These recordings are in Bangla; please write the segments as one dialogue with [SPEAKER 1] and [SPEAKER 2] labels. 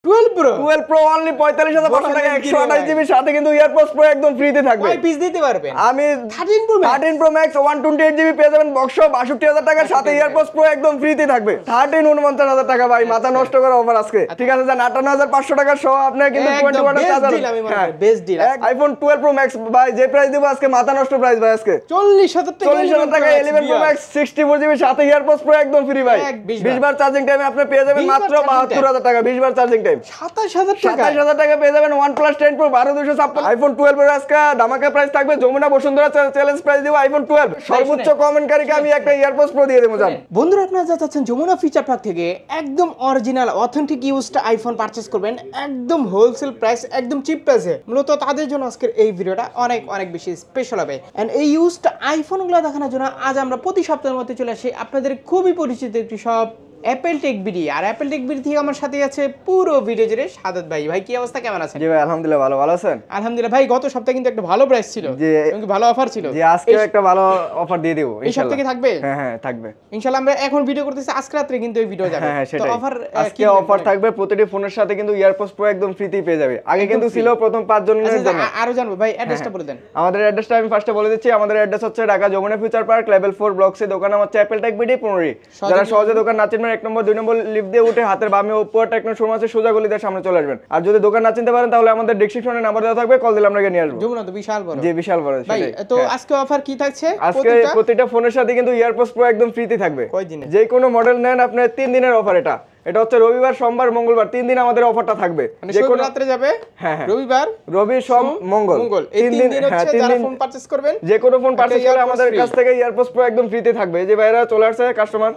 [SPEAKER 1] 12 Pro
[SPEAKER 2] 12 Pro অনলি 45500 টাকা 128 জিবি সাথে কিন্তু ইয়ারপডস প্রো একদম ফ্রিতে থাকবে।
[SPEAKER 1] কয় পিস দিতে পারবেন?
[SPEAKER 2] আমি
[SPEAKER 1] 13
[SPEAKER 2] Pro Max 128 জিবি পেয়ে যাবেন বক্স 62000 টাকার সাথে ইয়ারপডস প্রো একদম ফ্রিতে থাকবে। 49000 টাকা ভাই মাথা নষ্ট করা অফার আজকে। ঠিক আছে জান 58500 টাকা সহ আপনি কিন্তু 20 ওয়াটের charger
[SPEAKER 1] best deal.
[SPEAKER 2] IPhone 12 Pro Max ভাই যে প্রাইস দেব আজকে মাথা নষ্ট প্রাইস ভাই আজকে
[SPEAKER 1] 40000
[SPEAKER 2] টাকা 11 Pro Max 64 জিবি সাথে ইয়ারপডস প্রো একদম ফ্রি ভাই। 20 বার চার্জিং টাইমে আপনি পেয়ে যাবেন মাত্র 72000 টাকা 20 বার চার্জিং টাইম। 27000 টাকা পেয়ে যাবেন OnePlus 10 Pro 12256 আইফোন 12 Pro আজকে ধামাকা প্রাইস থাকবে। যমুনা বসুন্ধরা চ্যালেঞ্জ প্রাইস দিব আইফোন 12 সর্বোচ্চ কমেন্টকারীকে আমি একটা ইয়ারপডস প্রো দিয়ে দেব জান।
[SPEAKER 1] বন্ধুরা আপনারা যা চাচ্ছেন যমুনা ফিচার পার্ক থেকে একদম original authentic used iPhone purchase করবেন একদম হোলসেল প্রাইস একদম চিপ প্রাইসে। মূলত তাদের জন্য আজকের এই ভিডিওটা অনেক অনেক বেশি স্পেশাল হবে। এন্ড এই ইউজড আইফোনগুলো দেখানোর জন্য আজ আমরা প্রতি সপ্তাহের মধ্যে চলে আসি আপনাদের খুবই পরিচিত একটি শপ অ্যাপেল টেক বিডি। আর অ্যাপেল টেক বিডি থেকে আমার সাথে আছে পুরো ভিডিও জুড়ে সাদাত ভাই। ভাই কি অবস্থা, কেমন আছেন?
[SPEAKER 2] জি ভাই আলহামদুলিল্লাহ ভালো আছেন?
[SPEAKER 1] আলহামদুলিল্লাহ ভাই। গত সপ্তাহে কিন্তু একটা ভালো প্রাইস ছিল এবং ভালো অফার ছিল।
[SPEAKER 2] জি আজকে একটা ভালো অফার দিয়ে দেব
[SPEAKER 1] ইনশাআল্লাহ। এই সপ্তাহে থাকবে?
[SPEAKER 2] হ্যাঁ থাকবে
[SPEAKER 1] ইনশাআল্লাহ। আমরা এখন ভিডিও করতেছি আজকে রাতে কিন্তু এই ভিডিও যাবে।
[SPEAKER 2] তো অফার আজকে অফার থাকবে প্রতিটি ফোনের সাথে কিন্তু ইয়ারপডস প্রো একদম ফ্রিতেই পেয়ে যাবে। আগে কিন্তু ছিল প্রথম 5 জনের জন্য।
[SPEAKER 1] আরো জানবো ভাই অ্যাড্রেসটা বলে দেন।
[SPEAKER 2] আমাদের অ্যাড্রেসটা আমি ফার্স্টে বলে দিচ্ছি। আমাদের অ্যাড্রেস হচ্ছে Dhaka Jamuna future park level 4 ব্লকসে দোকান আমার অ্যাপেল টেক বিডি 15। যারা সহজে দোকান না চিনবেন 1 নম্বর 2 নম্বর লিফট দিয়ে উঠে হাতের বামে ওপো টেকনো শোরুম আছে সোজা গলি দিয়ে সামনে চলে আসবেন। আর যদি দোকান না চিনতে পারেন তাহলে আমাদের ডেসক্রিপশনে নাম্বার দেওয়া থাকবে, কল দিলে আমরা নিয়ে আসবো।
[SPEAKER 1] যমুনা তো বিশাল বড়।
[SPEAKER 2] জি বিশাল বড়
[SPEAKER 1] ভাই। তো আজকে অফার কি থাকছে?
[SPEAKER 2] আজকে প্রতিটা ফোনের সাথে কিন্তু ইয়ারপডস প্রো একদম ফ্রিতে থাকবে।
[SPEAKER 1] কয় দিনে?
[SPEAKER 2] যে কোনো মডেল নেন আপনি 3 দিনের অফার। এটা হচ্ছে রবিবার সোমবার মঙ্গলবার 3 দিন আমাদের অফারটা থাকবে।
[SPEAKER 1] যে কোনো রাতে যাবে রবিবার
[SPEAKER 2] রবি সোম মঙ্গল
[SPEAKER 1] এই 3 দিন হচ্ছে যারা ফোন পারচেজ করবেন
[SPEAKER 2] যে কোনো ফোন পারচেজ করে আমাদের কাছ থেকে ইয়ারপডস প্রো একদম ফ্রিতে থাকবে। এই যে ভাইরা চলে আসছে কাস্টমার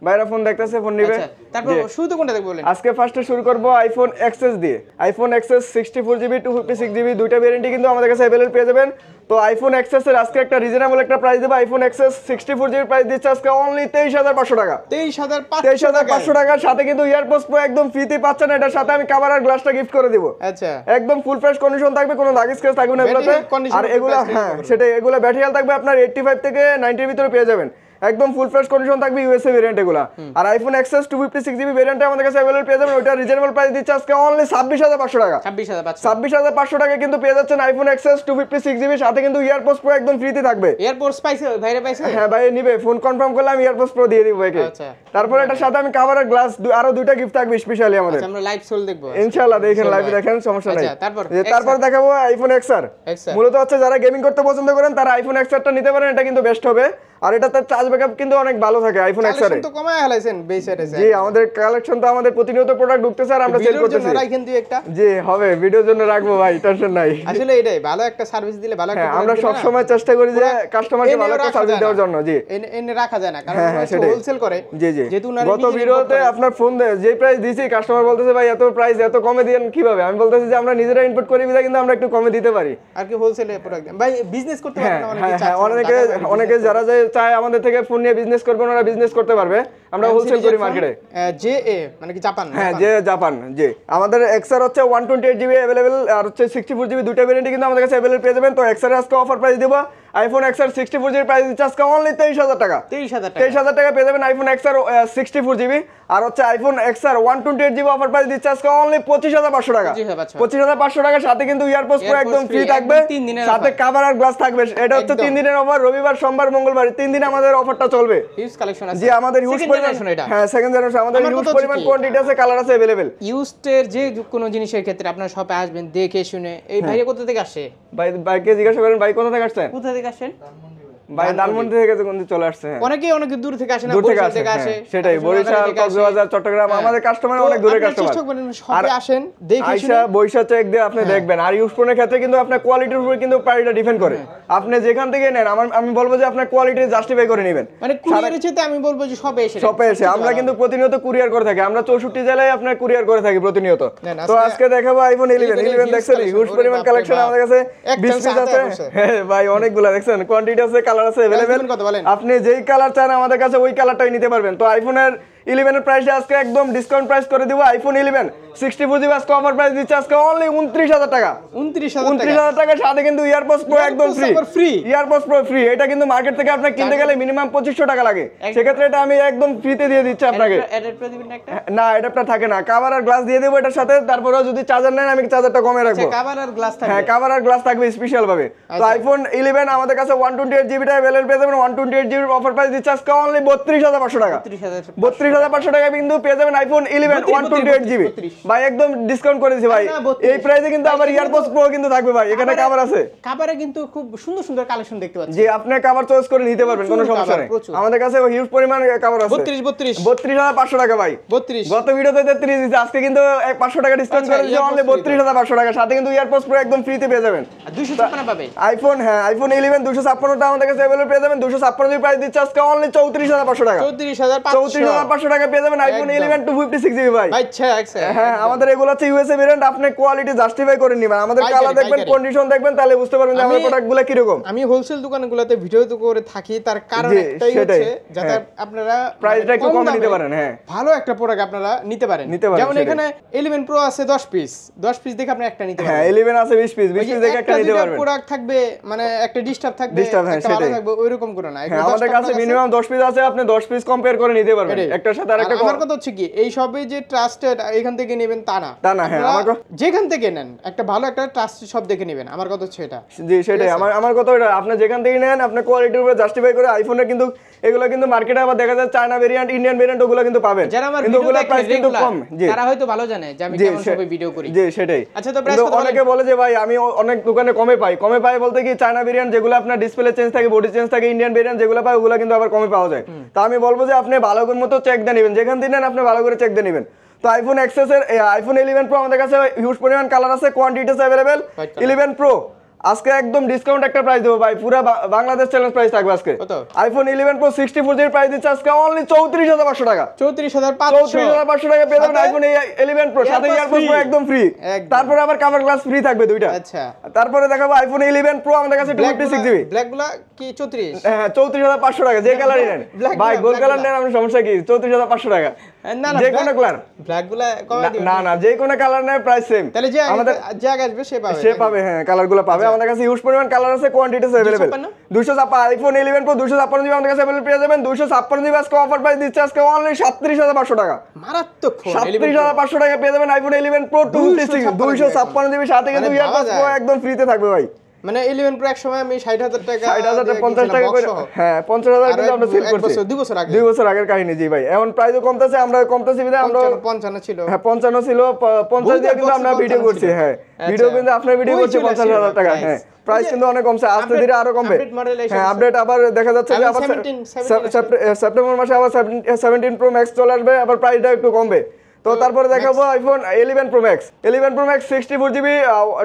[SPEAKER 2] ভাইরা ফোন দেখতেছে ফোন নিবে।
[SPEAKER 1] তারপর শুরুতে কোনটা দেখব বলেন?
[SPEAKER 2] আজকে ফার্স্টে শুরু করব আইফোন এক্সএস দিয়ে। আইফোন এক্সএস 64GB 256GB দুইটা ভেরিয়েন্টই কিন্তু আমাদের কাছে अवेलेबल পেয়ে যাবেন। তো আইফোন এক্সএস এর আজকে একটা রিজনেবল একটা প্রাইস দেব। আইফোন এক্সএস 64GB প্রাইস দিচ্ছে আজকে অনলি 23500 টাকা। 23500 টাকার সাথে কিন্তু ইয়ারপডস প্রো একদম ফ্রিতে পাচ্ছেন। এটার সাথে আমি কভার আর গ্লাসটা গিফট করে দেব।
[SPEAKER 1] আচ্ছা
[SPEAKER 2] একদম ফুল ফ্রেশ কন্ডিশন থাকবে, কোনো দাগ স্ক্র্যাচ থাকবে না এগুলোতে। আর এগুলো সেটাই এগুলো ব্যাটারি হেলথ থাকবে আপনার 85 থেকে 90 এর ভিতরে পেয়ে যাবেন। একদম ফুল ফ্রেশ কন্ডিশন থাকবে ইউএসএ ভেরিয়েন্ট এগুলা। আর আইফোন এক্সএস 256GB ভেরিয়েন্টে আমাদের কাছে अवेलेबल পেয়ে যাবেন। ওটা রিজনেবল প্রাইস দিচ্ছে আজকে অনলি 26500 টাকা। 26500 টাকা কিন্তু পেয়ে যাচ্ছেন আইফোন এক্সএস 256GB সাথে কিন্তু ইয়ারপডস প্রো একদম ফ্রিতে থাকবে।
[SPEAKER 1] ইয়ারপডস পাইছে ভাইরে পাইছে?
[SPEAKER 2] হ্যাঁ ভাই নিবে, ফোন কনফার্ম করলে আমি ইয়ারপডস প্রো দিয়ে দিব ভাইকে।
[SPEAKER 1] আচ্ছা।
[SPEAKER 2] তারপর এটার সাথে আমি কভার আর গ্লাস আরো দুইটা গিফট থাকবে স্পেশালি আমাদের।
[SPEAKER 1] আচ্ছা আমরা লাইভ সোল দেখব
[SPEAKER 2] ইনশাআল্লাহ। দেখেন লাইভে দেখেন সমস্যা নাই। তারপর দেখাবো আইফোন এক্সআর। মূলত হচ্ছে যারা গেমিং করতে পছন্দ করেন তারা আইফোন এক্সআরটা নিতে পারেন। এটা কিন্তু বেস্ট হবে। আর এটাতে চার্জ ব্যাকআপ কিন্তু অনেক ভালো থাকে আইফোন এক্সআর এ।
[SPEAKER 1] কালেকশন তো কমায় হালাইছেন বেসারে।
[SPEAKER 2] জি আমাদের কালেকশন তো আমাদের প্রতিনিয়ত প্রোডাক্ট ঢুকতেছে আর আমরা সেল করতেছি।
[SPEAKER 1] ভিডিওর জন্য রাখেন দুই একটা।
[SPEAKER 2] জি হবে, ভিডিওর জন্য রাখবো ভাই, টেনশন নাই।
[SPEAKER 1] আসলে এটাই ভালো একটা সার্ভিস দিলে ভালো একটা
[SPEAKER 2] আমরা সব সময় চেষ্টা করি যে কাস্টমারকে ভালো একটা সার্ভিস দেওয়ার জন্য। জি
[SPEAKER 1] এনে রাখা যায় না কারণ হোলসেল করে।
[SPEAKER 2] জি যেহেতু গত ভিডিওতে আপনার ফোন যে প্রাইস দিয়েছি কাস্টমার বলতেছে ভাই এত প্রাইস এত কমে দেন কিভাবে? আমি বলতেছি যে আমরা নিজেরা ইনপুট করি বিধায় কিন্তু আমরা একটু কমে দিতে পারি।
[SPEAKER 1] আর কি হোলসেলে প্রোডাক্ট দেন ভাই। বিজনেস করতে পারেন
[SPEAKER 2] অনেকে যারা চায় আমাদের থেকে ফোন নিয়ে বিজনেস করবে ওরা বিজনেস করতে পারবে। আমরা হোলসেল করি মার্কেটে।
[SPEAKER 1] জে এ মানে কি জাপান?
[SPEAKER 2] হ্যাঁ যে জাপান। জি আমাদের এক্সআর হচ্ছে 128GB अवेलेबल আর হচ্ছে 64GB দুইটা ভেরিয়েন্টই কিন্তু আমাদের কাছে अवेलेबल পেয়ে যাবেন। তো এক্সআর আজকে অফার প্রাইস দেব। আইফোন এক্সআর 64GB প্রাইস দিচ্ছে আজকে অনলি 23000 টাকা। 23000 টাকা পেয়ে যাবেন আইফোন এক্সআর 64GB। আর হচ্ছে iPhone XR 128GB offer price দিচ্ছে আজকে অনলি 25500 টাকা। 25500 টাকার সাথে কিন্তু ইয়ারপডস প্রো একদম ফ্রি থাকবে, সাথে কভার আর গ্লাস থাকবে। এটা হচ্ছে 3 দিনের অফার, রবিবার সোমবার মঙ্গলবার 3 দিন আমাদের অফারটা চলবে।
[SPEAKER 1] হিউজ কালেকশন আছে।
[SPEAKER 2] জি আমাদের হিউজ পরিমাণ। হ্যাঁ সেকেন্ড জেনারেশন আমাদের হিউজ পরিমাণ কোয়ান্টিটি আছে, কালার আছে अवेलेबल।
[SPEAKER 1] ইউজড যে কোনো জিনিসের ক্ষেত্রে আপনার শপে আসবেন দেখে শুনে। এই ভাইয়া কোথা থেকে আসে?
[SPEAKER 2] ভাইকে জিজ্ঞাসা করেন ভাই কোথা থেকে আসছেন?
[SPEAKER 1] কোথা থেকে আসেন?
[SPEAKER 2] ভাই ধানমন্ডি থেকে কিন্তু চলে আসছে।
[SPEAKER 1] অনেকে দূর থেকে আসে না, বরিশাল থেকে আসে।
[SPEAKER 2] সেটাই বরিশাল, কক্সবাজার, চট্টগ্রাম আমাদের কাস্টমার অনেক দূরের কাস্টমার।
[SPEAKER 1] চেষ্টা করেন শপে আসেন দেখে শুনে।
[SPEAKER 2] আইসা বইসা চেক দিয়ে আপনি দেখবেন। আর ইউজ ফোনের ক্ষেত্রে কিন্তু আপনার কোয়ালিটির উপর কিন্তু প্রাইসটা ডিপেন্ড করে। আপনি যেখান থেকে নেন আমি বলবো যে আপনার কোয়ালিটি জাস্টিফাই করে নেবেন।
[SPEAKER 1] মানে কুরিয়ারের চেয়ে আমি বলবো যে শপে এসে
[SPEAKER 2] আমরা কিন্তু প্রতিনিয়ত কুরিয়ার করে থাকি। আমরা 64 জেলায় আপনার কুরিয়ার করে থাকি প্রতিনিয়ত। তো আজকে দেখাবো আইফোন 11 দেখছেন হিউজ পরিমাণ কালেকশন আমাদের কাছে 20 পিস আছে। হ্যাঁ ভাই অনেকগুলা দেখছেন, কোয়ান্টিটি আছে, কালার আছে अवेलेबल। আপনি যেই কালার চান আমাদের কাছে ওই কালারটাই নিতে পারবেন। তো আইফোনের 11 এর প্রাইসে আজকে একদম ডিসকাউন্ট প্রাইস করে দিব। আইফোন 11 64 জিবি আজকে অফার প্রাইস দিচ্ছে আজকে অনলি 29000 টাকা।
[SPEAKER 1] 29000
[SPEAKER 2] টাকার সাথে কিন্তু ইয়ারপডস প্রো একদম
[SPEAKER 1] ফ্রি।
[SPEAKER 2] EarPods pro free. এটা কিন্তু মার্কেট থেকে আপনি কিনতে গেলে মিনিমাম 2500 টাকা লাগে, সেক্ষেত্রে এটা আমি একদম ফ্রিতে দিয়ে দিচ্ছি আপনাকে।
[SPEAKER 1] অ্যাডাপ্টার দিবেন না একটা?
[SPEAKER 2] না অ্যাডাপ্টার থাকে না, কভার আর গ্লাস দিয়ে দেবো এটার সাথে। তারপরে যদি চার্জার নেন আমি চার্জারটা কমে রাখবো।
[SPEAKER 1] কভার আর গ্লাস থাকবে?
[SPEAKER 2] হ্যাঁ কভার আর গ্লাস থাকবে স্পেশাল ভাবে। তো আইফোন 11 আমাদের কাছে 128 জিবিটা अवेलेबल পেয়ে যাবেন। 128 জিবির অফার প্রাইস দিচ্ছে আজকে অনলি 32500 টাকা। 32500 টাকা কিন্তু পেয়ে যাবেন আইফোন 11 128 জিবি ভাই, একদম ডিসকাউন্ট করে দিয়েছি ভাই। এই প্রাইসে কিন্তু আবার ইয়ারপডস প্রো কিন্তু থাকবে ভাই, এখানে কভার আছে।
[SPEAKER 1] কভারে কিন্তু খুব সুন্দর সুন্দর কালেকশন দেখতে পাচ্ছি।
[SPEAKER 2] জি আপনি কভার চয়েস করে নিতে পারবেন, কোনো সমস্যা নেই। আমাদের কাছে হিউজ পরিমাণ কভার আছে। 32500 টাকা ভাই।
[SPEAKER 1] 32
[SPEAKER 2] গত ভিডিওতে 33 দিয়েছি, আজকে কিন্তু 500 টাকা ডিসকাউন্ট করে দিয়েছি অনলি 32500 টাকা, সাথে কিন্তু ইয়ারপডস প্রো একদম ফ্রিতে পেয়ে যাবেন।
[SPEAKER 1] আর 256 পাবে
[SPEAKER 2] আইফোন, হ্যাঁ আইফোন 11 256 টা আমাদের কাছে अवेलेबल পেয়ে যাবেন। 256 জিবি প্রাইস দিচ্ছে আজকে অনলি 34500 টাকা। 34500 টাকা পেয়ে যাবেন আইফোন 11 256 জিবি ভাই।
[SPEAKER 1] আচ্ছা
[SPEAKER 2] হ্যাঁ আমাদের এগুলো হচ্ছে ইউএসএ ভেরিয়েন্ট, আপনি কোয়ালিটি জাস্টিফাই করে নেবেন। আমাদের কালার দেখবেন, কন্ডিশন দেখবেন, তাহলে বুঝতে পারবেন যে আমাদের প্রোডাক্টগুলো কি রকম।
[SPEAKER 1] আমি হোলসেল দোকানগুলোতে ভিডিও তো করে থাকি, তার কারণ একটাই হচ্ছে যাতে আপনারা
[SPEAKER 2] প্রাইসটা একটু কম নিতে পারেন। হ্যাঁ
[SPEAKER 1] ভালো একটা প্রোডাক্ট আপনারা নিতে পারেন। যেমন এখানে 11 প্রো আছে 10 পিস দেখে আপনি একটা নিতে পারবেন।
[SPEAKER 2] হ্যাঁ 11 আছে 20 পিস দেখে একটা নিতে পারবেন।
[SPEAKER 1] প্রোডাক্ট থাকবে মানে একটা ডিস্টার্ব থাকবে, একটা ভালো থাকবে, ওইরকম করে না।
[SPEAKER 2] হ্যাঁ আমাদের কাছে মিনিমাম 10 পিস আছে, আপনি 10 পিস কম্পেয়ার করে নিতে পারবেন একটার সাথে আরেকটা।
[SPEAKER 1] আমার কথা হচ্ছে কি এই সবে যে ট্রাস্টেড এখান থেকে নেবেন তা না।
[SPEAKER 2] হ্যাঁ
[SPEAKER 1] যেখান থেকে নেন একটা ভালো একটা ট্রাস্টেড সব দেখে নেবেন, আমার কথা হচ্ছে এটা।
[SPEAKER 2] জি সেটাই আমার কথা ওটা, আপনি যেখান থেকে নেন আপনি কোয়ালিটির উপরে জাস্টিফাই করে। আইফোনের কিন্তু এগুলো কিন্তু মার্কেটে আবার দেখা যায় চায়না ভেরিয়েন্ট, ইন্ডিয়ান ভেরিয়েন্ট ওগুলো কিন্তু পাবেন, কিন্তু ওগুলোর প্রাইস কিন্তু কম। জি
[SPEAKER 1] তারা হয়তো ভালো জানে যে আমি কেমন সবে ভিডিও করি।
[SPEAKER 2] জি সেটাই।
[SPEAKER 1] আচ্ছা তো প্রাইস কত?
[SPEAKER 2] অনেকে বলে যে ভাই আমি অনেক দোকানে কমে পাই বলতে কি চায়না ভেরিয়েন্ট যেগুলো আপনার ডিসপ্লে চেঞ্জ থাকে, বডি চেঞ্জ থাকে, ইন্ডিয়ান ভেরিয়েন্ট যেগুলো পায় ওগুলো কিন্তু আবার কমে পাওয়া যায়। তা আমি বলবো যে আপনি ভালো করে মতো চেক দিয়ে নেবেন, যেখান থেকে নেন আপনি ভালো করে চেক দিয়ে নেবেন। তো আইফোন এক্সএস এর আইফোন 11 প্রো আমাদের কাছে হিউজ পরিমাণ কালার আছে, কোয়ান্টিটিস अवेलेबल। 11 প্রো আজকে একদম ডিসকাউন্ট একটা প্রাইস দেবো ভাই, পুরো বাংলাদেশ চ্যালেঞ্জ প্রাইস থাকবে আজকে। আইফোন 11 প্রো 64 জিবি প্রাইস দিচ্ছে আজকে অনলি 34500 টাকা। 34500 টাকা পেয়ে যাবেন আইফোন 11 প্রো, সাথে ইয়ারপডস প্রো একদম ফ্রি। তারপরে আবার কভার গ্লাস ফ্রি থাকবে দুইটা।
[SPEAKER 1] আচ্ছা
[SPEAKER 2] তারপরে দেখাবো আইফোন 11 প্রো আমাদের কাছে 256 জিবি।
[SPEAKER 1] ব্ল্যাকগুলো কি 34?
[SPEAKER 2] হ্যাঁ 34500 টাকা, যে কালারই নেন ভাই। গোল্ড কালার নেন আপনি সমস্যা কি? 34500 টাকা যে কোনো কালার।
[SPEAKER 1] ব্ল্যাকগুলো কমে দিবেন
[SPEAKER 2] না যে কোনো কালার নেয় প্রাইস সেম।
[SPEAKER 1] তাহলে যে আমাদের জায়গা আসবে সে পাবে।
[SPEAKER 2] হ্যাঁ কালারগুলো পাবে। আমাদের কাছে হিউজ পরিমাণ কালার আছে, quantities available. 256 iPhone 11 pro 256 GB আমাদের কাছে अवेलेबल পেয়ে যাবেন। 256 জিবি আজকে অফার প্রাইস দিচ্ছে আজকে অনলি 37500 টাকা।
[SPEAKER 1] মারাত্মক ফোন।
[SPEAKER 2] 37500 টাকা পেয়ে যাবেন আইফোন 11 প্রো 256 জিবি, সাথে কিন্তু ইয়ারপডস প্রো একদম ফ্রিতে থাকবে ভাই।
[SPEAKER 1] মানে 11 প্রো এক সময় আমি 60000 টাকা
[SPEAKER 2] 50 টাকা করে, হ্যাঁ 50000 কিন্তু আমরা সেল করছি 2 বছর আগের কাহিনী। জি ভাই এখন প্রাইসও কমতেছে, আমরা কমতেছে বিধায় আমরা
[SPEAKER 1] 55 ছিল।
[SPEAKER 2] হ্যাঁ 55 ছিল, 50 দিয়ে কিন্তু আমরা ভিডিও করছি। হ্যাঁ ভিডিও কিন্তু আপনার ভিডিও করছি 50000 টাকা। হ্যাঁ প্রাইস কিন্তু অনেক কমছে, আস্তে ধীরে আরো কমবে। হ্যাঁ আপডেট আবার দেখা যাচ্ছে যে আবার সেপ্টেম্বর মাসে আবার 17 প্রো ম্যাক্স চলে আসবে, আবার প্রাইসটা একটু কমবে। তো তারপরে দেখাবো iPhone 11 pro max. 11 pro max 64 GB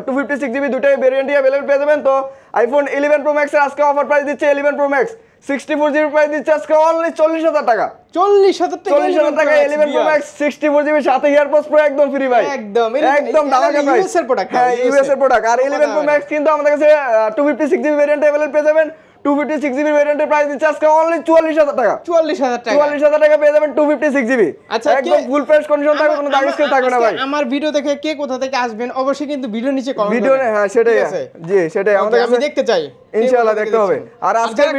[SPEAKER 2] 256 GB দুটাই ভেরিয়েন্টই अवेलेबल পেয়ে যাবেন। তো আইফোন 11 প্রো ম্যাক্স এর আজকে অফার প্রাইস দিচ্ছে 11 প্রো ম্যাক্স 64 জিবি প্রাইস দিচ্ছে আজকে অনলি 40000 টাকা। 40000 টাকা 11 প্রো ম্যাক্স 64 জিবি, সাথে ইয়ারপডস প্রো একদম ফ্রি ভাই। একদম দামাকা প্রাইস। ইউএস এর প্রোডাক্ট। হ্যাঁ ইউএস এর প্রোডাক্ট। আর 11 প্রো ম্যাক্স কিন্তু আমাদের কাছে 256 জিবি ভেরিয়েন্ট अवेलेबल পেয়ে যাবেন। 256 জিবি ভেরিয়েন্টের প্রাইস দিচ্ছে আজকে অনলি 44000 টাকা। 44000 টাকা পেয়ে যাবেন 256 জিবি।
[SPEAKER 1] আচ্ছা
[SPEAKER 2] একদম ফুল ফ্রেশ কন্ডিশন থাকবে, কোনো দাগ স্ক্র্যাচ থাকবে না ভাই।
[SPEAKER 1] আমার ভিডিও দেখে কে কোথা থেকে আসবেন অবশ্যই কিন্তু ভিডিও নিচে কমেন্ট করবেন।
[SPEAKER 2] ভিডিও হ্যাঁ সেটাই। জি সেটাই আমাদের
[SPEAKER 1] আমি দেখতে চাই,
[SPEAKER 2] ইনশাআল্লাহ দেখতে হবে। আর আজকের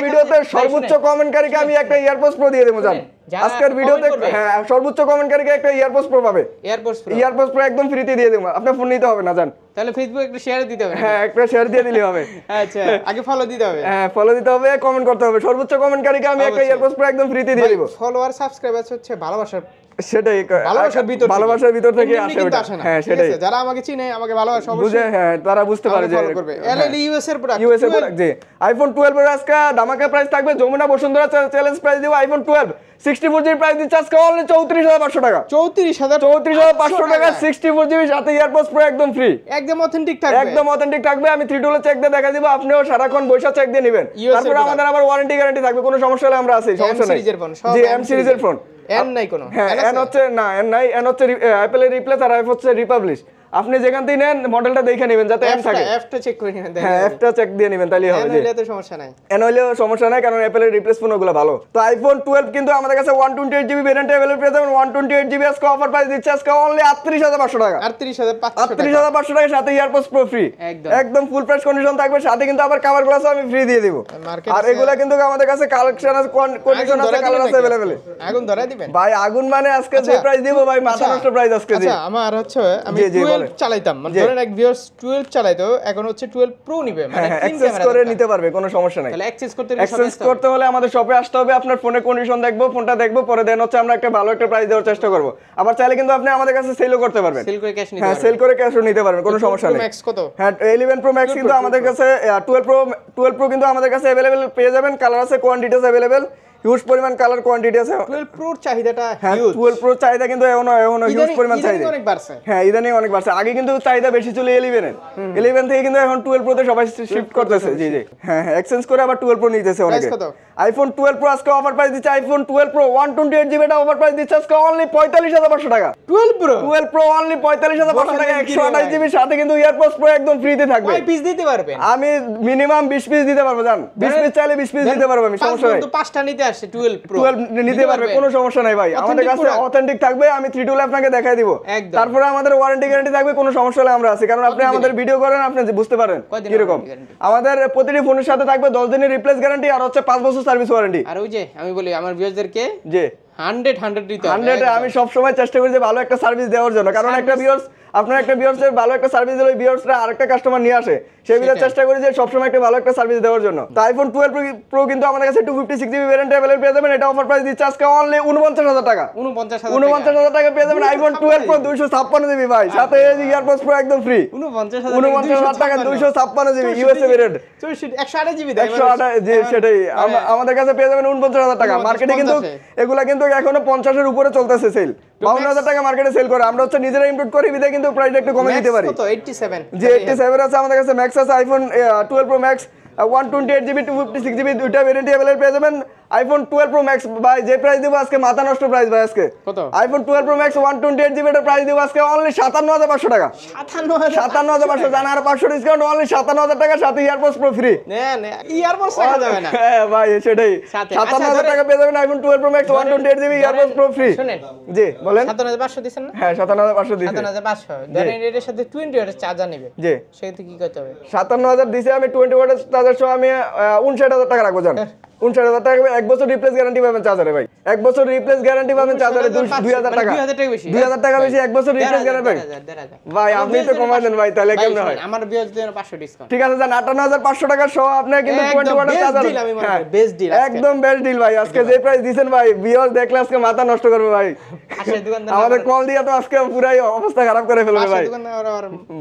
[SPEAKER 2] ভিডিওতে সর্বোচ্চ কমেন্টকারীকে আমি একটা ইয়ারপডস প্রো দিয়ে দেবো। জান আজকের ভিডিওতে হ্যাঁ সর্বোচ্চ কমেন্টকারীকে একটা ইয়ারপডস প্রো পাবে। ইয়ারপডস প্রো একদম ফ্রিতে দিয়ে দেবো, আপনার ফোন নিতে হবে না। জান
[SPEAKER 1] তাহলে ফেসবুকে একটা শেয়ার দিতে হবে।
[SPEAKER 2] হ্যাঁ একটা শেয়ার দিয়ে দিলে হবে।
[SPEAKER 1] আচ্ছা আগে ফলো দিতে হবে।
[SPEAKER 2] হ্যাঁ ফলো দিতে হবে, কমেন্ট করতে হবে। সর্বোচ্চ কমেন্টকারীকে আমি একটা ইয়ারপডস প্রো একদম ফ্রিতে দিয়ে দেব।
[SPEAKER 1] ফলোয়ার সাবস্ক্রাইবার হচ্ছে ভালোবাসার,
[SPEAKER 2] সেটাই ভালোবাসার ভিতর থেকে আসে ওটা। হ্যাঁ সেটাই,
[SPEAKER 1] যারা আমাকে চিনে আমাকে ভালোবাসে
[SPEAKER 2] বুঝে, হ্যাঁ তারা বুঝতে পারে যে
[SPEAKER 1] এলএলই ইউএস এর প্রোডাক্ট।
[SPEAKER 2] জি আইফোন 12 এর আজকে ধামাকা প্রাইস থাকবে। যমুনা বসুন্ধরা চ্যালেঞ্জ প্রাইস দিব আইফোন 12 64 জিবি প্রাইস দিচ্ছে আজকে অনলি 34500 টাকা। 34500 টাকা 64 জিবি, সাথে ইয়ারপডস প্রো একদম ফ্রি,
[SPEAKER 1] একদম অথেন্টিক থাকবে।
[SPEAKER 2] একদম অথেন্টিক থাকবে। আমি 3 ডলার চেক দিয়ে দেখা দিব, আপনিও সারাক্ষণ বৈশা চেক দিয়ে নেবেন। তারপর আমাদের আবার ওয়ারেন্টি গ্যারান্টি থাকবে, কোনো সমস্যা হলে আমরা আছি, সমস্যা নাই। জি এম সিরিজের ফোন।
[SPEAKER 1] এন নাই কোনো।
[SPEAKER 2] হ্যাঁ এন হচ্ছে না, এন নাই, এন হচ্ছে অ্যাপলের রিপ্লেস আর আইফোন হচ্ছে রিপাবলিশ। আপনি যেখান থেকে নেন মডেলটা দেখে নেবেন যাতে এম থাকে।
[SPEAKER 1] এফটা চেক করে নেবেন,
[SPEAKER 2] হ্যাঁ এফটা চেক দিয়ে নেবেন তাহলেই হবে। জি,
[SPEAKER 1] এনহলে তো সমস্যা নাই,
[SPEAKER 2] এনহলেও সমস্যা নাই, কারণ অ্যাপলের রিপ্লেসমেন্ট ওগুলো ভালো। তো আইফোন 12 কিন্তু আমাদের কাছে 128GB ভেরিয়েন্ট अवेलेबल পেয়ে যাবেন। 128GB আজকে অফার প্রাইস দিচ্ছে আজকে অনলি 38500 টাকা।
[SPEAKER 1] 38500
[SPEAKER 2] টাকার সাথে ইয়ারপডস প্রো ফ্রি, একদম ফুল প্রাইস কন্ডিশন থাকবে, সাথে কিন্তু আবার কভার গ্লাস আমি ফ্রি দিয়ে দিব। আর এগুলা কিন্তু আমাদের কাছে কালেকশন আছে, কন্ডিশন আছে, কালার আছে अवेलेबल।
[SPEAKER 1] আগুন ধরাই দিবেন
[SPEAKER 2] ভাই, আগুন মানে আজকে যে প্রাইস দিব ভাই, মাথা নষ্ট প্রাইস আজকে।
[SPEAKER 1] আচ্ছা, আমার হচ্ছে আমি 12 চালাইতাম, মানে ধরেন এক ভিউয়ার্স 12 চালাইতো, এখন হচ্ছে 12 প্রো নিবে, মানে
[SPEAKER 2] অ্যাক্সেস করে নিতে পারবে, কোনো সমস্যা নাই।
[SPEAKER 1] তাহলে
[SPEAKER 2] অ্যাক্সেস করতে হলে আমাদের শপে আসতে হবে, আপনার ফোনের কন্ডিশন দেখবো, ফোনটা দেখবো, পরে দেন হচ্ছে আমরা একটা ভালো একটা প্রাইস দেওয়ার চেষ্টা করব। আবার চাইলে কিন্তু আপনি আমাদের কাছে সেলও করতে পারবেন,
[SPEAKER 1] সেল করে ক্যাশ নিতে
[SPEAKER 2] হ্যাঁ
[SPEAKER 1] পারবেন,
[SPEAKER 2] সেল করে ক্যাশও নিতে পারবেন, কোনো সমস্যা নেই।
[SPEAKER 1] ম্যাক্স কত?
[SPEAKER 2] হ্যাঁ 11 প্রো ম্যাক্স কিন্তু আমাদের কাছে, 12 প্রো কিন্তু আমাদের কাছে अवेलेबल পেয়ে যাবেন, কালার আছে, কোয়ান্টিটিস अवेलेबल, হিউজ পরিমাণ কালার কোয়ান্টিটি আছে।
[SPEAKER 1] 12 প্রোর চাহিদাটা
[SPEAKER 2] হিউজ, 12 প্রোর চাহিদা কিন্তু এখনো হিউজ পরিমাণ চাহিদা,
[SPEAKER 1] অনেক বাড়ছে।
[SPEAKER 2] হ্যাঁ ইদানিং অনেক বাড়ছে। আগে কিন্তু চাহিদা বেশি ছিল 11 এর, 11 থেকে কিন্তু এখন 12 প্রোতে সবাই শিফট করতেছে। জি জি, হ্যাঁ এক্সচেঞ্জ করে আবার 12 প্রো নিতেছে অনেকে। আইফোন 12 প্রো আজকে অফার প্রাইস দিচ্ছে, আইফোন 12 প্রো 128GB টা অফার প্রাইস দিচ্ছে আজকে অনলি 45500 টাকা।
[SPEAKER 1] 12
[SPEAKER 2] প্রো অনলি 45500 টাকা, 128GB সাথে কিন্তু ইয়ারপডস প্রো একদম ফ্রিতে থাকবে।
[SPEAKER 1] কয় পিস দিতে পারবেন?
[SPEAKER 2] আমি মিনিমাম 20 পিস দিতে পারবো, জান 20 পিস চাইলে 20 পিস দিতে পারবো আমি, সমস্যা নাই।
[SPEAKER 1] তো 5টা নিতে আসছে 12 প্রো
[SPEAKER 2] নিতে পারবে, কোনো সমস্যা নাই ভাই। আমাদের কাছে অথেন্টিক থাকবে, আমি 3 টুল আপনাকে দেখাই দিব। তারপরে আমাদের ওয়ারেন্টি গ্যারান্টি থাকবে, কোনো সমস্যা হলে আমরা আছি, কারণ আপনি আমাদের ভিডিও করেন, আপনি বুঝতে পারেন কিরকম। আমাদের প্রতিটি ফোনের সাথে থাকবে 10 দিনের রিপ্লেস গ্যারান্টি, আর হচ্ছে 5 বছর সার্ভিস ওয়ারেন্টি।
[SPEAKER 1] আর ওই যে আমি বলি আমার ভিউয়ারদেরকে
[SPEAKER 2] জি
[SPEAKER 1] 100 দিতে হবে।
[SPEAKER 2] 100 আমি সব সময় চেষ্টা করি যে ভালো একটা সার্ভিস দেওয়ার জন্য, কারণ একটা ভিউয়ার্স, আপনার একটা ভিউয়ার্সের ভালো একটা সার্ভিস দিলে ওই ভিউয়ার্সরা আরেকটা কাস্টমার নিয়ে আসে, সেই বিষয়ে চেষ্টা করি যে সব সময় একটা ভালো একটা সার্ভিস দেওয়ার জন্য। তো আইফোন 12 প্রো কিন্তু আমাদের কাছে 256GB ভেরিয়েন্ট अवेलेबल পেয়ে যাবেন, এটা অফার প্রাইস দিচ্ছে আজকে অনলি 49000 টাকা। 49000 টাকা পেয়ে যাবেন আইফোন 12 প্রো 256GB ভাই, সাথে ইয়ারপডস প্রো একদম ফ্রি। 49000 টাকা 256GB ইউএসএ ভেরিয়েন্ট,
[SPEAKER 1] 128GB
[SPEAKER 2] 128, জি সেটাই আমাদের কাছে পেয়ে যাবেন 49000 টাকা। মার্কেটে কিন্তু এগুলা কিন্তু এখনো 50 এর উপরে চলতেছে সেল, 52000 টাকা মার্কেটে সেল করে, আমরা হচ্ছে নিজেরা ইম্পোর্ট করি বিধায় কিন্তু প্রাইসটা একটু কমে দিতে পারি।
[SPEAKER 1] কত? 87
[SPEAKER 2] জি 87 আছে আমাদের কাছে, ম্যাক্স আছে, iPhone 12 pro max 128GB 256GB দুইটা ভেরিয়েন্ট अवेलेबल পেয়ে যাবেন। আইফোন 12 প্রো ম্যাক্স ভাই যে প্রাইস দেব আজকে মাথা নষ্ট প্রাইস ভাই আজকে।
[SPEAKER 1] কত?
[SPEAKER 2] আইফোন 12 প্রো ম্যাক্স 128GB এর প্রাইস দেব আজকে অনলি 57500 টাকা। 57500 জানা, আর 500 ডিসকাউন্ট, অনলি 57000 টাকা, সাথে ইয়ারপডস প্রো ফ্রি।
[SPEAKER 1] না ইয়ারপডস রাখা যাবে না।
[SPEAKER 2] হ্যাঁ ভাই সেটাই, 57000 টাকা পেয়ে যাবেন iPhone 12 pro max 128GB EarPods pro free.
[SPEAKER 1] শুনেন,
[SPEAKER 2] জি বলেন।
[SPEAKER 1] 57500 দিবেন না?
[SPEAKER 2] হ্যাঁ 57500 দিছি।
[SPEAKER 1] 57500 ধরেন এর সাথে 20 ওয়াটের চার্জার নেবে,
[SPEAKER 2] জি
[SPEAKER 1] সেক্ষেত্রে কি করতে হবে?
[SPEAKER 2] 57000 দিছি আমি, 20 ওয়াটের চার্জার সহ আমি 59000 টাকা রাখবো, জান 59000 টাকা, 1 বছর রিপ্লেস গ্যারান্টি পাবেন চার্জারে ভাই, 1 বছর রিপ্লেস গ্যারান্টি পাবেন চার্জারে, 2000 টাকা, 2000 টাকা বেশি, 1 বছর রিপ্লেস গ্যারান্টি পাবেন ভাই। আপনি তো কমাই দেন ভাই, তাহলে কেমন হয়?
[SPEAKER 1] আমার বিয়াজ দেন 500 ডিসকাউন্ট,
[SPEAKER 2] ঠিক আছে জান, 58500 টাকা সহ আপনি কিন্তু 20 ওয়াটের চার্জার,
[SPEAKER 1] বেস্ট ডিল,
[SPEAKER 2] একদম বেস্ট ডিল ভাই। আজকে যে প্রাইস দিবেন ভাই, বিয়াজ দেখলে আজকে মাথা নষ্ট করবে ভাই। আমাদের কল দিয়া তো আজকে পুরাই অবস্থা খারাপ করে ফেলবে ভাই।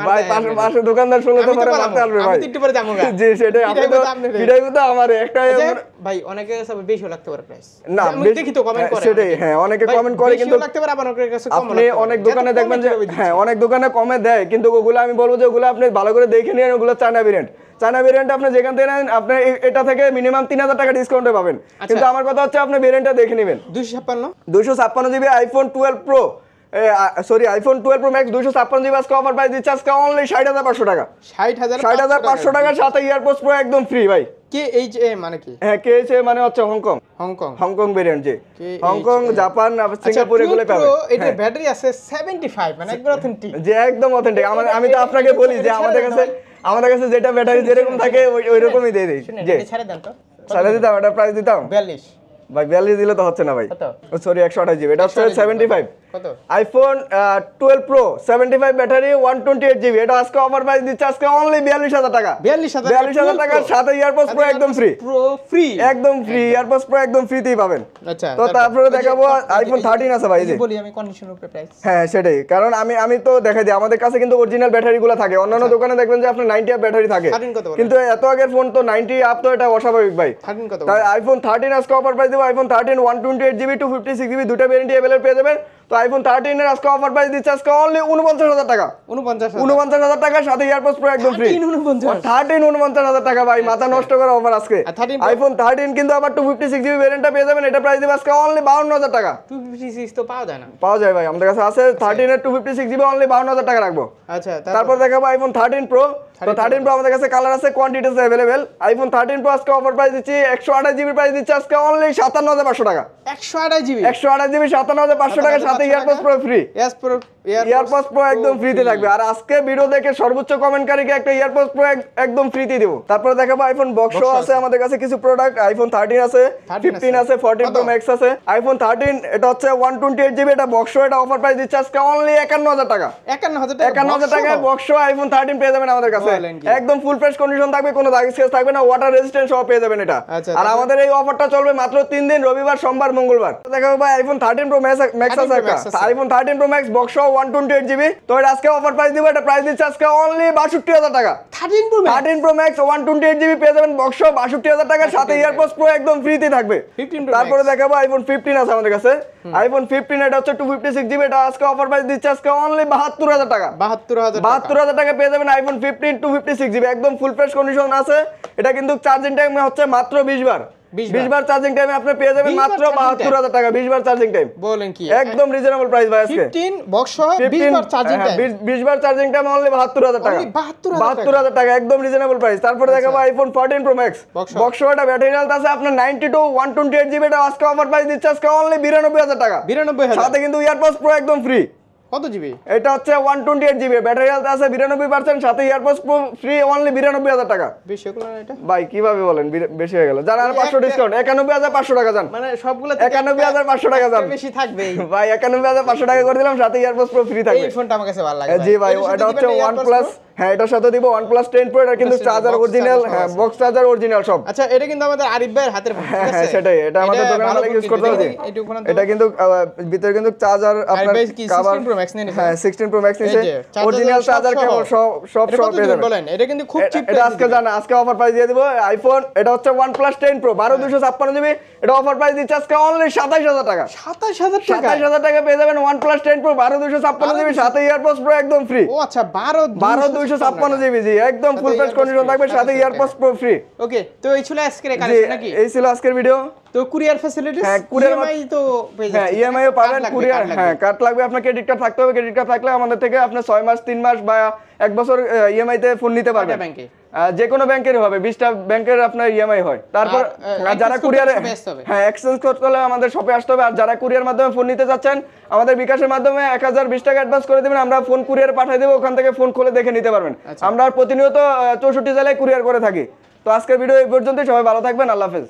[SPEAKER 2] ভাই পাশে দোকানদার শুনলে তো পরে মাথা আসবে ভাই। জি সেটাই, আপনি তো ভিডিও তো আমার একটা
[SPEAKER 1] ভাই অনেকে সব বেশি লাগতে পারে প্রাইস
[SPEAKER 2] না,
[SPEAKER 1] দেখি তো কমেন্ট করে,
[SPEAKER 2] সেটাই হ্যাঁ অনেকে কমেন্ট করে, কিন্তু
[SPEAKER 1] লাগতে পারে আবার অনেকের কাছে কম,
[SPEAKER 2] আপনি অনেক দোকানে দেখবেন যে হ্যাঁ অনেক দোকানে কমে দেয়, কিন্তু ওগুলো আমি বলবো যে ওগুলো আপনি ভালো করে দেখে নিন, ওগুলো চায়না ভেরিয়েন্ট আপনি যেখান থেকে নেন আপনি এটা থেকে মিনিমাম 3000 টাকা ডিসকাউন্টে পাবেন। কিন্তু আমার কথা হচ্ছে আপনি ভেরিয়েন্টটা দেখে নেবেন। 256GB iPhone 12 pro sorry iPhone 12 pro max 256GB আজকে অফার প্রাইস দিচ্ছে আজকে অনলি 60500 টাকা। 60500 টাকার সাথে ইয়ারপডস প্রো একদম ফ্রি ভাই।
[SPEAKER 1] KHA মানে কি?
[SPEAKER 2] হ্যাঁ KHA মানে হচ্ছে হংকং ভেরিয়েন্ট, যে হংকং, জাপান, সিঙ্গাপুর এগুলো পাবেন।
[SPEAKER 1] এটা ব্যাটারি আছে 75, মানে একদম অথেন্টিক,
[SPEAKER 2] যে একদম অথেন্টিক। আমি তো আপনাকে বলি যে আমাদের কাছে যেটা ব্যাটারি যেরকম থাকে ওই রকমই দিয়ে দেই। যে
[SPEAKER 1] ছেড়ে দেন তো,
[SPEAKER 2] ছেড়ে দিতাম, এটা প্রাইস দিতাম
[SPEAKER 1] 42
[SPEAKER 2] ভাই, 42 দিলে তো হচ্ছে না ভাই, সরি 128GB, এটা হচ্ছে 75।
[SPEAKER 1] কত?
[SPEAKER 2] আইফোন 12 প্রো 75 ব্যাটারি 128GB, এটা আজকে অফার প্রাইস দিচ্ছে আজকে অনলি 42000 টাকা। 42000 টাকার সাথে ইয়ারপডস প্রো একদম ফ্রি, একদম ফ্রি, ইয়ারপডস প্রো একদম ফ্রিতেই পাবেন।
[SPEAKER 1] আচ্ছা,
[SPEAKER 2] তো তারপরে দেখাবো আইফোন 13 আছে ভাই, যে
[SPEAKER 1] বলি আমি কন্ডিশন উপরে প্রাইস।
[SPEAKER 2] হ্যাঁ সেটাই, কারণ আমি তো দেখাই দিই আমাদের কাছে কিন্তু অরিজিনাল ব্যাটারিগুলো থাকে, অন্যান্য দোকানে দেখবেন যে আপনার 90 আপ ব্যাটারি থাকে, কিন্তু এত আগের ফোন তো 90 আপ তো এটা অস্বাভাবিক ভাই।
[SPEAKER 1] 13 কত?
[SPEAKER 2] তাই আইফোন 13 আজকে অফার প্রাইস দেবো, আইফোন 13 128GB 256GB দুটো ভেরিয়েন্ট अवेलेबल পেয়ে যাবেন তো আইফোন 13 এর আজকে অফার প্রাইস দিচ্ছে আজকে অনলি 49,000 টাকা। 49,000 টাকা সাথে এয়ারপডস প্রো একদম ফ্রি। 49,000 টাকা ভাই, মাথা নষ্ট করা অফার আজকে। আইফোন 13 কিন্তু আবার 256 জিবি ভেরিয়েন্টটা পেয়ে যাবেন, এটা প্রাইস দিবে আজকে অনলি 52,000 টাকা।
[SPEAKER 1] 256 তো পাওয়া যায় না।
[SPEAKER 2] পাওয়া যায় ভাই, আমাদের কাছে আছে 13 এর 256 জিবি অনলি 52,000 টাকা রাখবো।
[SPEAKER 1] আচ্ছা,
[SPEAKER 2] তারপর দেখাবো আইফোন 13 প্রো। তো 13 প্রো আমাদের কাছে কালার আছে, কোয়ান্টিটি আছে अवेलेबल। আইফোন 13 প্রো আজকে অফার প্রাইস দিচ্ছি 128 জিবি প্রাইস দিচ্ছে আজকে অনলি 57,500 টাকা।
[SPEAKER 1] 128 জিবি
[SPEAKER 2] 57,500 টাকা সাথে AirPods pro free. AirPods pro একদম ফ্রিতে থাকবে। আর আজকে ভিডিও দেখে সর্বোচ্চ কমেন্টকারীকে একটা এয়ারপডস প্রো একদম ফ্রিতে দেব। তারপর দেখাবো আইফোন বক্সও আছে আমাদের কাছে কিছু প্রোডাক্ট। আইফোন 13 আছে, 15 আছে, 14 প্রো ম্যাক্স আছে। আইফোন 13 এটা হচ্ছে 128 জিবি, এটা বক্সও, এটা অফার প্রাইস দিচ্ছে আজকে অনলি 51,000 টাকা। 51,000 টাকায় বক্সও আইফোন 13 পেয়ে যাবেন আমাদের কাছে। একদম ফুল ফ্রেশ কন্ডিশন থাকবে, কোনো দাগ স্ক্র্যাচ থাকবে না, ওয়াটার রেজিস্ট্যান্ট সহ পেয়ে যাবেন এটা। আর আমাদের এই অফারটা চলবে মাত্র 3 দিন, রবিবার, সোমবার, মঙ্গলবার। দেখাবো ভাই আইফোন 13 প্রো ম্যাক্স আছে একটা। আইফোন 13 প্রো ম্যাক্স বক্সও 128 জিবি। তো এটা আজকে অফার প্রাইস দিব, এটা প্রাইস দিচ্ছে আজকে অনলি 62,000 টাকা। 13 প্রো ম্যাক্স 128 জিবি পেয়ে যাবেন বক্সও 62,000 টাকা সাথে এয়ারপডস প্রো একদম ফ্রিতে থাকবে। তারপরে দেখাবো আইফোন 15 আছে আমাদের কাছে। আইফোন 15 এটা হচ্ছে 256 জিবি, এটা আজকে অফার প্রাইস দিচ্ছে আজকে অনলি 72,000 টাকা। 72,000 টাকা পেয়ে যাবেন আইফোন 15 256 জিবি, একদম ফুল ফ্রেশ কন্ডিশন আছে। এটা কিন্তু চার্জিং টাইম হচ্ছে মাত্র 20 বার। 20 বার চার্জিং টাইমে আপনি পেয়ে যাবেন মাত্র 72,000 টাকা। 20 বার চার্জিং টাইম
[SPEAKER 1] বলেন কি,
[SPEAKER 2] একদম রিজনেবল প্রাইস ভাই আজকে।
[SPEAKER 1] 15 বক্স 20 বার চার্জিং টাইম,
[SPEAKER 2] 20 বার চার্জিং টাইম অনলি 72,000 টাকা। 72,000 টাকা একদম রিজনেবল প্রাইস। তারপরে দেখাবো আইফোন 14 প্রো ম্যাক্স বক্স, এটা ব্যাটারি হেলথ আছে আপনার 92 128 জিবি, এটা আজকে অফার প্রাইস দিচ্ছে আজকে অনলি 92,000 টাকা।
[SPEAKER 1] 92,000
[SPEAKER 2] সাথে কিন্তু এয়ারপডস প্রো একদম ফ্রি।
[SPEAKER 1] কত জিবি?
[SPEAKER 2] এটা হচ্ছে 128 জিবি, ব্যাটারি হেলথ আছে 92%, সাথে এয়ারপডস প্রো ফ্রি অনলি 92,000 টাকা।
[SPEAKER 1] বেশি হলো না এটা
[SPEAKER 2] ভাই কিভাবে বলেন বেশি হয়ে গেল? জান আর 500 ডিসকাউন্ট 91,500 টাকা জান,
[SPEAKER 1] মানে সবগুলো
[SPEAKER 2] 91,500 টাকা জান,
[SPEAKER 1] বেশি থাকবে
[SPEAKER 2] ভাই 91,500 টাকা করে দিলাম, সাথে এয়ারপডস প্রো ফ্রি থাকবে।
[SPEAKER 1] এই ফোনটা আমার কাছে ভালো লাগে
[SPEAKER 2] জি ভাই, এটা হচ্ছে OnePlus, হ্যাঁ এটার সাথে দিব OnePlus 10 Pro, এটা কিন্তু চার্জার অরিজিনাল, হ্যাঁ বক্স চার্জার অরিজিনাল সব।
[SPEAKER 1] আচ্ছা, এটা কিন্তু আমাদের আরিফ ভাইয়ের হাতের ফোন, ঠিক আছে?
[SPEAKER 2] হ্যাঁ সেটাই, এটা আমাদের দোকানে আমরা ইউজ করতে পারি। এটা কিন্তু ভিতরে কিন্তু চার্জার আপনার কভার
[SPEAKER 1] 16 Pro Max নিয়ে
[SPEAKER 2] হ্যাঁ 16 Pro Max নিছে, অরিজিনাল চার্জার কেবল সব পেয়ে যাবেন।
[SPEAKER 1] বলেন এটা কিন্তু খুব চিপ।
[SPEAKER 2] এটা আজকে জানা আজকে অফার প্রাইস দিয়ে দিব আইফোন, এটা হচ্ছে OnePlus 10 Pro 12256 জিবি, এটা অফার প্রাইস দিচ্ছে আজকে অনলি 27,000 টাকা। 27,000 টাকা পেয়ে যাবেন OnePlus 10 Pro 12256 জিবি, সাথে এয়ারপডস প্রো একদম ফ্রি।
[SPEAKER 1] ও আচ্ছা,
[SPEAKER 2] 12256 জিবি, জি একদম ফুল ফ্রেশ কন্ডিশন থাকবে, সাথে এয়ারপডস প্রো ফ্রি।
[SPEAKER 1] ওকে, তো এই ছিল আজকের কালেকশন নাকি?
[SPEAKER 2] এই ছিল আজকের ভিডিও।
[SPEAKER 1] তো কুরিয়ার ফ্যাসিলিটিস,
[SPEAKER 2] হ্যাঁ কুরিয়ার
[SPEAKER 1] ইএমআই তো পেয়ে যাচ্ছে,
[SPEAKER 2] হ্যাঁ ইএমআই ও পাবেন, কুরিয়ার হ্যাঁ কার্ড লাগবে, আপনার ক্রেডিট কার্ড থাকতে হবে। ক্রেডিট কার্ড থাকলে আমাদের থেকে আপনি 6 মাস 3 মাস বা 1 বছর ইএমআই তে ফোন নিতে পারবেন।
[SPEAKER 1] ব্যাংকে
[SPEAKER 2] যে কোনো ব্যাংকের হবে, 20টা ব্যাংকের আপনার ইএমআই হয়। তারপর যারা কুরিয়ারে হ্যাঁ এক্সচেঞ্জ করতে হলে আমাদের শপে আসতে হবে। আর যারা কুরিয়ার মাধ্যমে ফোন নিতে যাচ্ছেন, আমাদের বিকাশের মাধ্যমে 1020 টাকা অ্যাডভান্স করে দিবেন, আমরা ফোন কুরিয়ারে পাঠিয়ে দেবো, ওখান থেকে ফোন খুলে দেখে নিতে পারবেন। আমরা প্রতিনিয়ত 64 জেলায় কুরিয়ার করে থাকি। তো আজকের ভিডিও এই পর্যন্তই, সবাই ভালো থাকবেন, আল্লাহ হাফেজ।